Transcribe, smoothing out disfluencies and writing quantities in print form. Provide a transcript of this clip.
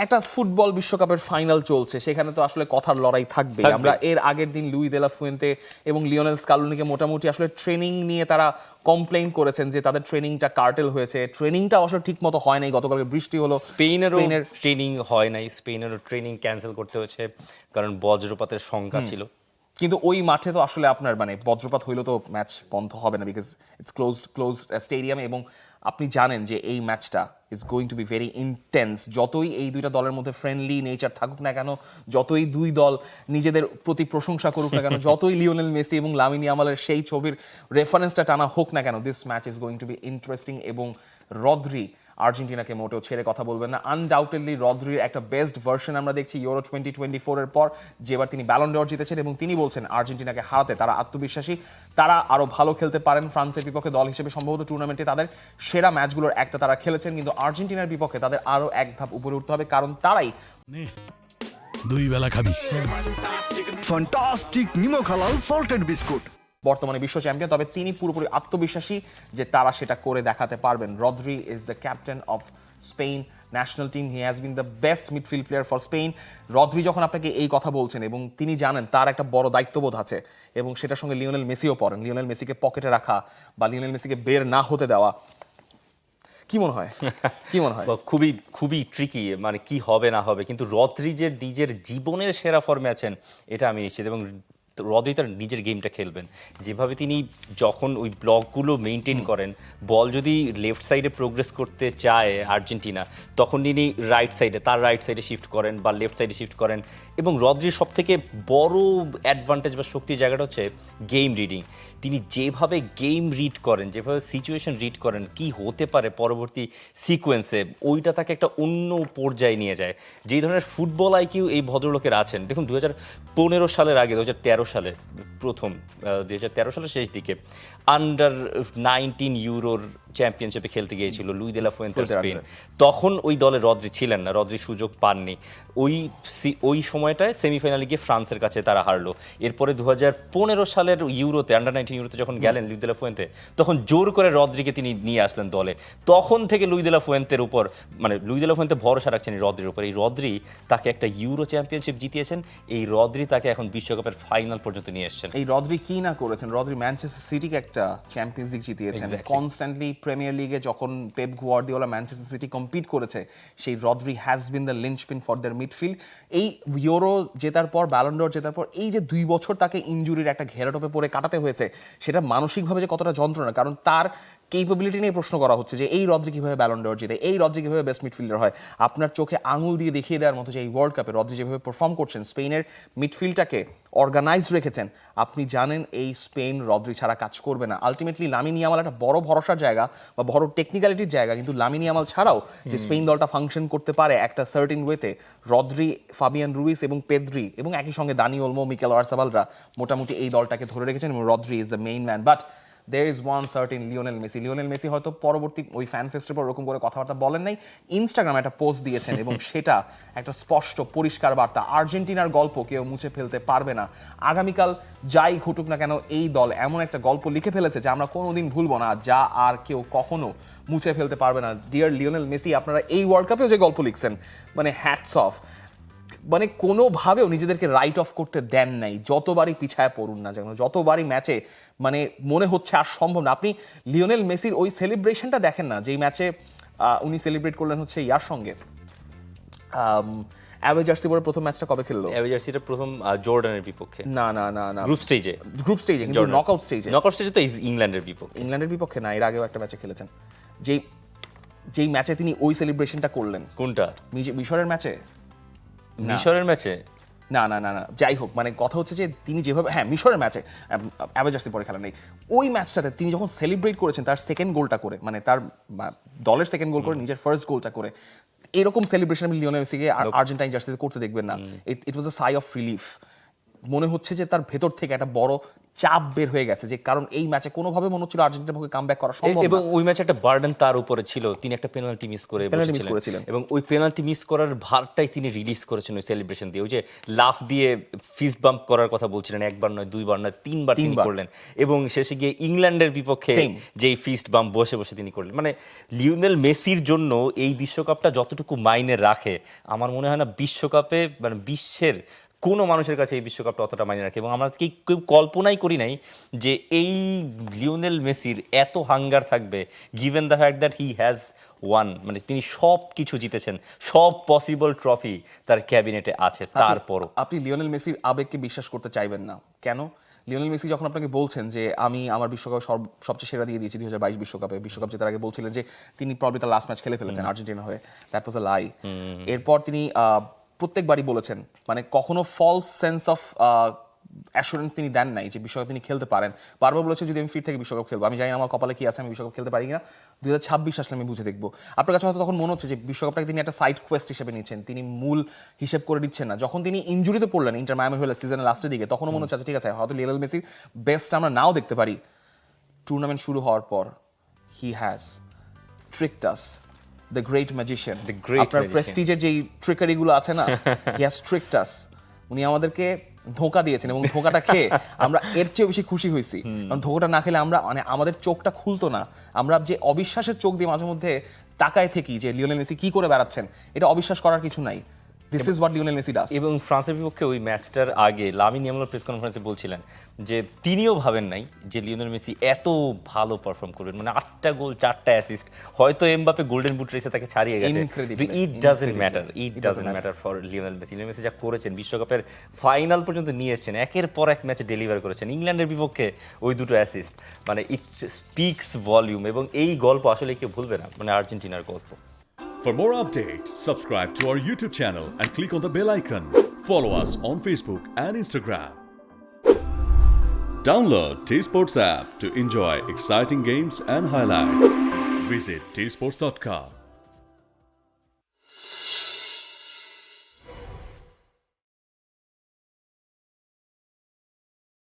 একটা ফুটবল বিশ্বকাপের ফাইনাল চলছে, সেখানে তো আসলে কথার লড়াই থাকবে। আমরা এর আগের দিন লুই দে লা ফুয়েন্তে এবং লিওনেল স্কালোনিকে মোটামুটি আসলে ট্রেনিং নিয়ে তারা কমপ্লেইন করেছেন যে তাদের ট্রেনিংটা কার্টেল হয়েছে, ট্রেনিংটা আসলে ঠিক মতো হয় নাই। গতকালকে বৃষ্টি হলো, স্পেনেরও ট্রেনিং হয় নাই, স্পেনেরও ট্রেনিং ক্যান্সেল করতে হয়েছে কারণ বজ্রপাতের শঙ্কা ছিল। কিন্তু ওই মাঠে তো আসলে আপনার মানে বজ্রপাত হইলো তো ম্যাচ বন্ধ হবে না, বিকজ ইটস ক্লোজড স্টেডিয়াম। এবং আপনি জানেন যে এই ম্যাচটা is going to be very intense. যতই এই দুইটা দলের মধ্যে ফ্রেন্ডলি নেচার থাকুক না কেন, যতই দুই দল নিজেদের প্রতি প্রশংসা করুক না কেন, যতই লিওনেল মেসি এবং লামিন ইয়ামালের সেই ছবির রেফারেন্সটা টানা হোক না কেন, this match is going to B interesting. এবং রদ্রি আর্জেন্টিনাকে মোটেও ছেড়ে কথা বলবেন না। আনডাউটেডলি রদ্রির একটা বেস্ট ভার্সন আমরা দেখছি ইউরো 2024 এর পর, যেবার তিনি ব্যালন ড'র জিতেছেন। এবং তিনি বলছেন আর্জেন্টিনাকে হারাতে তারা আত্মবিশ্বাসী, তারা আরো ভালো খেলতে পারেন। ফ্রান্সের বিপক্ষে দল হিসেবে সম্ভবত টুর্নামেন্টে তাদের সেরা ম্যাচগুলোর একটা তারা খেলেছেন, কিন্তু আর্জেন্টিনার বিপক্ষে তাদের আরো এক ধাপ উপরে উঠতে হবে, কারণ তারাই দুই বেলা খাবি ফ্যান্টাস্টিক নিমো খালাল সল্টেড বিস্কুট বর্তমানে বিশ্ব চ্যাম্পিয়ন। তবে তিনি পুরোপুরি আত্মবিশ্বাসী যে তারা সেটা করে দেখাতে পারবেন। Rodri is the captain of Spain national team, he has been the best midfield player for Spain. Rodri যখন আপনাকে এই কথা বলছেন এবং তিনি জানেন তার একটা বড় দায়িত্ববোধ আছে, এবং সেটার সঙ্গে লিওনেল মেসিও পড়েন, লিওনেল মেসিকে পকেটে রাখা বা লিওনেল মেসিকে বের না হতে দেওয়া, কি মনে হয়? কি মনে হয়? খুবই খুবই ট্রিকি, মানে কি হবে না হবে, কিন্তু রদ্রি যে নিজের জীবনের সেরা ফর্মে আছেন এটা আমি নিশ্চিত। এবং রদ্রি তার নিজের গেমটা খেলবেন যেভাবে তিনি যখন ওই ব্লকগুলো মেনটেন করেন, বল যদি লেফট সাইডে প্রোগ্রেস করতে চায় আর্জেন্টিনা, তখন তিনি তার রাইট সাইডে শিফট করেন বা লেফট সাইডে শিফট করেন। এবং রদ্রির সব থেকে বড় অ্যাডভান্টেজ বা শক্তির জায়গাটা হচ্ছে গেম রিডিং। তিনি যেভাবে গেম রিড করেন, যেভাবে সিচুয়েশন রিড করেন, কি হতে পারে পরবর্তী সিকোয়েন্সে, ওইটা তাকে একটা অন্য পর্যায়ে নিয়ে যায়। যেই ধরনের ফুটবল আইকিউ এই ভদ্রলোকের আছেন, দেখুন 2015 সালের আগে 2013 সালে প্রথম 2013 সালের শেষ দিকে আন্ডার-19 ইউরোর চ্যাম্পিয়নশিপে খেলতে গিয়েছিল লুই দে লা ফুয়েন্তে স্পেন। তখন ওই দলে রদ্রি ছিলেন না, রদ্রি সুযোগ পাননি। ওই সময়টায় সেমিফাইনালে গিয়ে ফ্রান্সের কাছে তারা হারলো। এরপরে 2015 সালের ইউরোতে আন্ডার-19 ইউরোতে যখন গেলেন লুই দে লা ফুয়েন্তে, তখন জোর করে রদ্রিকে তিনি নিয়ে আসলেন দলে। তখন থেকে লুই দে লা ফুয়েন্তের উপর, মানে লুই দে লা ফুয়েন্তে ভরসা রাখছেন এই রদ্রির উপর। এই রদ্রি তাকে একটা ইউরো চ্যাম্পিয়নশিপ জিতিয়েছেন, এই রদ্রি তাকে এখন বিশ্বকাপের ফাইনাল পর্যন্ত নিয়ে এসেছেন। এই রদ্রি কি না করেছেন? রদ্রি ম্যানচেস্টার সিটিকে একটা চ্যাম্পিয়ন্স লিগ জিতিয়েছেন। কনস্ট্যান্টলি প্রিমিয়ার লিগে যখন Pep Guardiola Manchester City compete করেছে, সেই Rodri has been the linchpin for their midfield. এই ইউরো জেতার পর, ব্যালন ড'র জেতার পর, এই যে 2 বছর তাকে ইনজুরির একটা ঘেরাটোপে পড়ে কাটাতে হয়েছে, সেটা মানসিকভাবে যে কতটা যন্ত্রণা, কারণ তার কেপেবিলিটি নিয়ে প্রশ্ন করা হচ্ছে যে এই রদ্রি কিভাবে ব্যালন ড'র জিতে, এই রদ্রি কিভাবে বেস্ট মিডফিল্ডার হয়। আপনার চোখে আঙুল দিয়ে দেখিয়ে দেওয়ার মতো যে এই ওয়ার্ল্ড কাপে রদ্রি যেভাবে পারফর্ম করছেন, স্পেনের মিডফিল্ডটাকে অর্গানাইজড রেখেছেন, আপনি জানেন এই স্পেন রদ্রি ছাড়া কাজ করবে না। আলটিমেটলি লামিন ইয়ামাল একটা বড় ভরসার জায়গা বা বড় টেকনিক্যালিটির জায়গা, কিন্তু লামিন ইয়ামাল ছাড়াও যে স্পেন দলটা ফাংশন করতে পারে একটা সার্টিন ওয়েতে, রদ্রি, ফাবিয়ান রুইস এবং পেদ্রি এবং একই সঙ্গে দানি ওলমো, মিকেল ওয়ারসাবালরা মোটামুটি এই দলটাকে ধরে রেখেছেন, এবং Rodri is the main man. But there is one certain Lionel Messi. Lionel Messi হয়তো পরবর্তী ওই ফ্যান ফেস্টের পর ওরকম করে কথাবার্তা বলেন নাই, ইনস্টাগ্রামে একটা পোস্ট দিয়েছেন এবং সেটা একটা স্পষ্ট পরিষ্কার বার্তা, আর্জেন্টিনার গল্প কেউ মুছে ফেলতে পারবে না। আগামীকাল যাই ঘটুক না কেন, এই দল এমন একটা গল্প লিখে ফেলেছে যা আমরা কোনোদিন ভুলবো না, যা আর কেউ কখনো মুছে ফেলতে পারবে না। ডিয়ার লিওনেল মেসি, আপনারা এই ওয়ার্ল্ড কাপেও যে গল্প লিখছেন, মানে হ্যাটস অফ। মানে কোনোভাবেও নিজেদেরকে রাইট অফ করতে দেন নাই, যতবারই পিছায় পড়ুন না যেন, যতবারই ম্যাচে মানে মনে হচ্ছে আর সম্ভব না। আপনি লিওনেল মেসির ওই সেলিব্রেশনটা দেখেন না, যেই ম্যাচে উনি সেলিব্রেট করলেন হচ্ছে ইয়ার সঙ্গে, অ্যাওয়ে জার্সি পরে প্রথম ম্যাচটা কবে খেললো? অ্যাওয়ে জার্সিটা প্রথম জর্ডানের বিপক্ষে, না না না না, গ্রুপ স্টেজে কিন্তু নকআউট স্টেজে তো ইংল্যান্ডের বিপক্ষে না, এর আগেও একটা ম্যাচে খেলেছেন। যেই ম্যাচে তিনি ওই সেলিব্রেশনটা করলেন, কোনটা? মিশরের ম্যাচে? মিশরের ম্যাচে না না না না, যাই হোক, মানে কথা হচ্ছে যে তিনি যেভাবে, হ্যাঁ মিশরের ম্যাচে, অ্যাওয়ে জার্সি পরে খেলা নেই, ওই ম্যাচটাতে তিনি যখন সেলিব্রেট করেছেন তার সেকেন্ড গোলটা করে, মানে তার দলের সেকেন্ড গোল করে, নিজের ফার্স্ট গোলটা করে, এরকম সেলিব্রেশন আমি লিওনেল মেসিকে আর্জেন্টাইন জার্সিতে করতে দেখবেন না। ইট ওয়াজ আ সাই অফ রিলিফ। মনে হচ্ছে যে তার ভেতর থেকে একটা বড় চাপ বের হয়ে গেছে, যে কারণ এই ম্যাচে কোনোভাবে মনে হচ্ছিল আর্জেন্টিনার পক্ষে কামব্যাক করা সম্ভব এবং না। ওই ম্যাচে একটা বার্ডেন তার উপরে ছিল, তিনি একটা পেনাল্টি মিস করে Penalty miss বসেছিলেন। করেছিলেন। এবং ওই পেনাল্টি মিস করার ভারটাই তিনি রিলিজ করেছেন ওই সেলিব্রেশন দিয়ে। ওই যে লাফ দিয়ে ফিস্ট বাম্প করার কথা বলছিলেন, একবার নয়, দুইবার নয়, তিনবার তিনি করলেন। এবং শেষে গিয়ে ইংল্যান্ডের বিপক্ষে Same. যেই ফিস্ট বাম্প বসে বসে তিনি করলেন, মানে লিওনেল মেসির জন্য এই বিশ্বকাপটা যতটুকু মাইনে রাখে, আমার মনে হয় না বিশ্বকাপে মানে বিশ্বের কোনো মানুষের কাছে এই বিশ্বকাপটা অতটা মাইনে রাখে। এবং আমরা কি কেউ কল্পনাই করি নাই যে এই লিওনেল মেসির এত হাঙ্গার থাকবে, given the fact that he has one, মানে তিনি সব কিছু জিতেছেন, সব পসিবল ট্রফি তার ক্যাবিনেটে আছে, তারপরও আপনি লিওনেল মেসির আবেগকে বিশ্বাস করতে চাইবেন না কেন? লিওনেল মেসি যখন আপনাকে বলছেন যে আমি আমার বিশ্বকাপে সবচেয়ে সেরা দিয়ে দিয়েছি 2022 বিশ্বকাপ জেতার আগে বলছিলেন যে তিনি প্রবলি তার লাস্ট ম্যাচ খেলে ফেলেছেন আর্জেন্টিনা হয়ে, দ্যাট ওয়াজ আ লাই। এরপর তিনি প্রত্যেকবারই বলেছেন, মানে কখনো ফলস সেন্স অফ অ্যাসুরেন্স তিনি দেন নাই যে বিশ্বকাপ তিনি খেলতে পারেন। বারবার বলেছেন যদি আমি ফিট থেকে বিশ্বকাপ খেলবো, আমি জানি না আমার কপালে কি আছে, আমি বিশ্বকাপ খেলতে পারি কিনা, 2026 আসলে আমি বুঝে দেখবো। আপনার কাছে হয়তো তখন মনে হচ্ছে যে বিশ্বকাপটাকে তিনি একটা সাইড কোয়েস্ট হিসেবে নিচ্ছেন, তিনি মূল হিসেব করে দিচ্ছেন না। যখন তিনি ইনজুরিতে পড়লেন ইন্টার মায়ামি হলে সিজনের লাস্টের দিকে, তখনও মনে হচ্ছে আচ্ছা ঠিক আছে হয়তো লিওনেল মেসির বেস্ট আমরা নাও দেখতে পারি। টুর্নামেন্ট শুরু হওয়ার পর he has ট্রিকড us, the great magician. The great আপনার magician. প্রেস্টিজের যেই ট্রিকারিগুলো আছে না, হি হ্যাজ ট্রিকড আস। উনি আমাদেরকে ধোঁকা দিয়েছেন এবং ধোঁকাটা খেয়ে আমরা এর চেয়ে বেশি খুশি হয়েছি। কারণ ধোঁকাটা না খেলে আমরা মানে আমাদের চোখটা খুলতো না, আমরা যে অবিশ্বাসের চোখ দিয়ে মাঝে মধ্যে তাকায় থাকি যে লিওনেল মেসি কি করে বেড়াচ্ছেন, এটা অবিশ্বাস করার কিছু নাই। This is what Lionel Messi does. এবং ফ্রান্সের বিপক্ষে ওই ম্যাচটার আগে লামিন ইয়ামাল প্রেস কনফারেন্সে বলছিলেন যে তিনিও ভাবেন নাই যে লিওনেল মেসি এত ভালো পারফর্ম করবেন, মানে 8টা গোল 4টা অ্যাসিস্ট, হয়তো এমবাপে গোল্ডেন বুট রেসে তাকে ছাড়িয়ে গেছে, Incredible. It doesn't matter for Lionel Messi যা করেছেন, বিশ্বকাপের ফাইনাল পর্যন্ত নিয়ে এসেছেন, একের পর এক ম্যাচে ডেলিভার করেছেন, ইংল্যান্ডের বিপক্ষে ওই দুটো অ্যাসিস্ট, মানে ইট স্পিক্স ভলিউম। এবং এই গল্প আসলে কেউ ভুলবে না, মানে আর্জেন্টিনার গল্প। For more updates, subscribe to our YouTube channel and click on the bell icon. Follow us on Facebook and Instagram. Download T-Sports app to enjoy exciting games and highlights. Visit tsports.com.